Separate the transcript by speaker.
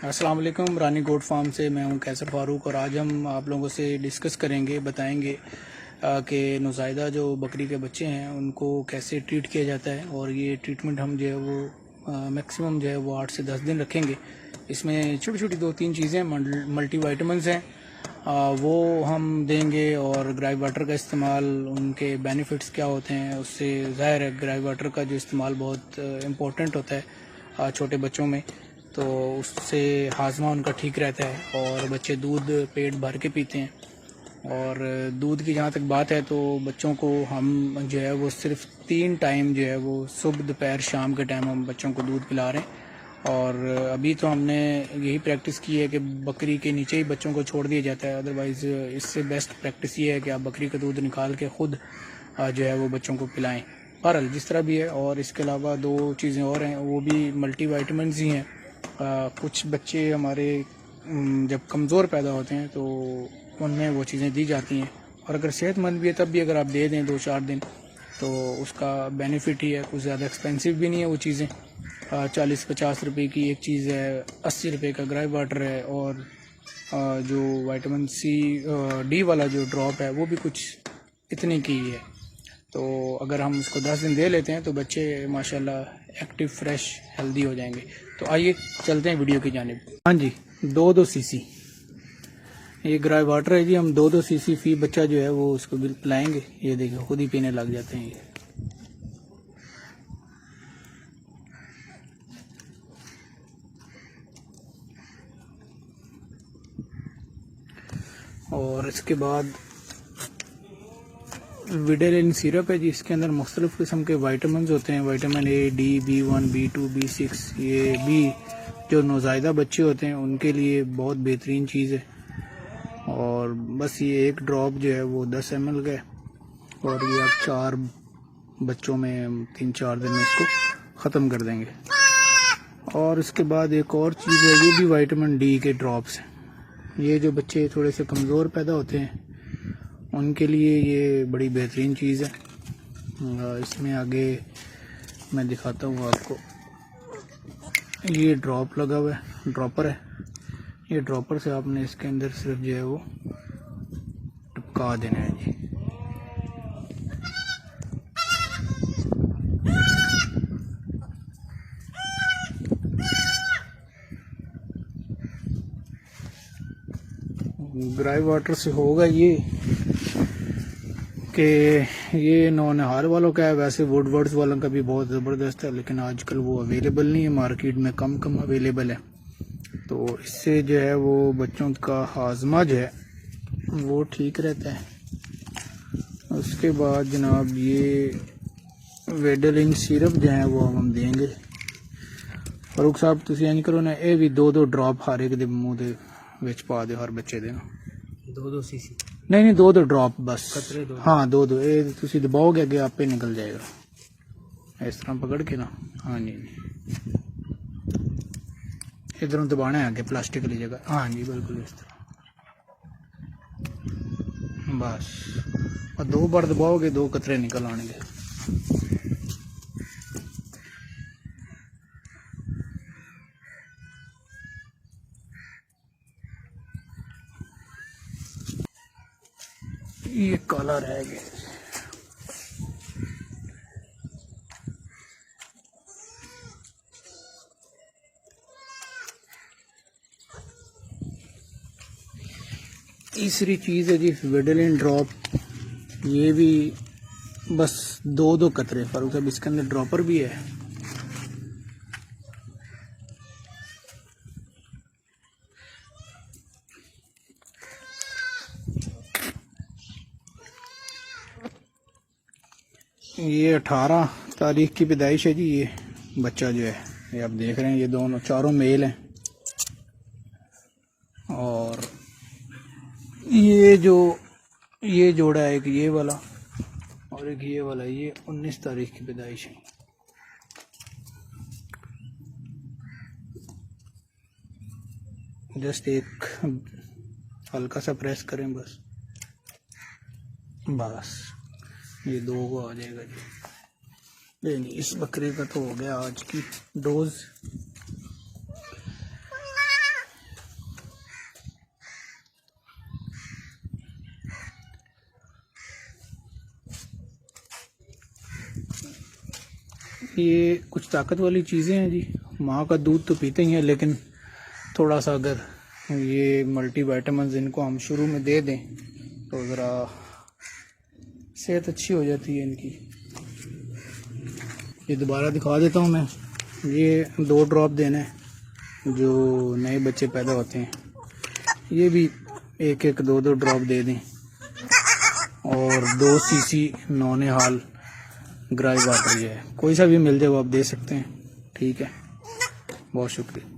Speaker 1: अस्सलाम वालेकुम। रानी goat farm से मैं हूं कैसर फारूक और आज हम आप लोगों से डिस्कस करेंगे, बताएंगे कि नौज़ायदा जो बकरी के बच्चे हैं उनको कैसे ट्रीट किया जाता है। और ये ट्रीटमेंट हम जो है वो मैक्सिमम जो है वो 8 से 10 दिन रखेंगे। इसमें छोटी छोटी 2-3 चीज़ें मल्टी वाइटामिन्स हैं, वो हम देंगे। और ग्राई वाटर का इस्तेमाल, उनके बेनिफिट्स क्या होते हैं उससे ज़ाहिर है ग्राई वाटर का जो इस्तेमाल बहुत इम्पोर्टेंट होता है छोटे बच्चों में, तो उससे हाजमा उनका ठीक रहता है और बच्चे दूध पेट भर के पीते हैं। और दूध की जहाँ तक बात है तो बच्चों को हम जो है वो सिर्फ 3 टाइम जो है वो सुबह दोपहर शाम के टाइम हम बच्चों को दूध पिला रहे हैं। और अभी तो हमने यही प्रैक्टिस की है कि बकरी के नीचे ही बच्चों को छोड़ दिया जाता है। अदरवाइज़ इससे बेस्ट प्रैक्टिस ये है कि आप बकरी का दूध निकाल के ख़ुद जो है वो बच्चों को पिलाएं। बहरहाल जिस तरह भी है। और इसके अलावा 2 चीज़ें और हैं, वो भी मल्टी वाइटामिन्स ही हैं। कुछ बच्चे हमारे जब कमज़ोर पैदा होते हैं तो उनमें वो चीज़ें दी जाती हैं। और अगर सेहतमंद भी है तब भी अगर आप दे दें 2-4 दिन तो उसका बेनिफिट ही है। कुछ ज़्यादा एक्सपेंसिव भी नहीं है वो चीज़ें। 40-50 रुपए की एक चीज़ है, 80 रुपए का ग्राई वाटर है। और जो विटामिन सी डी वाला जो ड्रॉप है वो भी कुछ इतने की ही है। तो अगर हम उसको 10 दिन दे लेते हैं तो बच्चे माशाल्लाह एक्टिव, फ्रेश, हेल्दी हो जाएंगे। तो आइए चलते हैं वीडियो की जानिब। हाँ जी, 2-2 सीसी ये ग्राई वाटर है जी। हम 2-2 सीसी फी बच्चा जो है वो उसको बिल पिलाएंगे। ये देखिए खुद ही पीने लग जाते हैं ये। और इसके बाद विडेलिन सिरप है जी। इसके अंदर मुख्तलिफ़ किस्म के वाइटामिन होते हैं, vitamin A, D, B1, B2, B6। ये भी जो नौज़ायदा बच्चे होते हैं उनके लिए बहुत बेहतरीन चीज़ है। और बस ये एक ड्रॉप जो है वो 10 ml का है और ये आप 4 बच्चों में 3-4 दिन में इसको ख़त्म कर देंगे। और इसके बाद एक और चीज़ है, ये भी विटामिन डी के ड्रॉप्स हैं। ये जो बच्चे थोड़े से कमज़ोर पैदा होते हैं उनके लिए ये बड़ी बेहतरीन चीज़ है। इसमें आगे मैं दिखाता हूँ आपको। ये ड्रॉप लगा हुआ है, ड्रॉपर है। ये ड्रॉपर से आपने इसके अंदर सिर्फ जो है वो टपका देना है जी। ग्राई वाटर से होगा ये कि ये नौनिहाल वालों का है। वैसे वुडवर्ड्स वालों का भी बहुत ज़बरदस्त है, लेकिन आजकल वो अवेलेबल नहीं है, मार्केट में कम अवेलेबल है। तो इससे जो है वो बच्चों का हाजमा जो है वो ठीक रहता है। उसके बाद जनाब ये विडेलिन सिरप जो है वो हम देंगे। फारूक साहब तुसी इंज करो ना, ये भी 2-2 ड्रॉप हर एक दे मुंह दे विच पा दो हर बच्चे दे।
Speaker 2: 2-2 सीसी
Speaker 1: नहीं 2-2 ड्रॉप बस।
Speaker 2: कतरे 2।
Speaker 1: हाँ 2-2 ये तुसी दबाओगे अगे आपे निकल जाएगा इस तरह पकड़ के ना। हाँ जी, इधरों दबाना है आगे प्लास्टिक वाली जगह। हाँ जी बिल्कुल इस तरह बस। और 2 बार दबाओगे 2 कतरे निकल आएंगे। ये काला रह गया। तीसरी चीज़ है जी विडेलिन ड्रॉप। ये भी बस 2-2 कतरे। फारूक साहब इसके अंदर ड्रॉपर भी है। ये 18 तारीख की पैदाइश है जी। ये बच्चा जो है ये आप देख रहे हैं, ये दोनों चारों मेल हैं। और ये जो ये जोड़ा है, एक ये वाला और एक ये वाला, ये 19 तारीख की पैदाइश है। जस्ट एक हल्का सा प्रेस करें बस ये 2 को आ जाएगा जी। नहीं इस बकरे का तो हो गया आज की डोज। ये कुछ ताकत वाली चीज़ें हैं जी। माँ का दूध तो पीते ही हैं, लेकिन थोड़ा सा अगर ये मल्टीविटामिन्स इनको हम शुरू में दे दें तो ज़रा सेहत अच्छी हो जाती है इनकी। ये दोबारा दिखा देता हूँ मैं। ये 2 ड्रॉप देना है जो नए बच्चे पैदा होते हैं, ये भी 1-1 2-2 ड्रॉप दे दें, और 2 सीसी नौनिहाल ग्राई वाटर जो है कोई सा भी मिल जाए वो आप दे सकते हैं। ठीक है, बहुत शुक्रिया।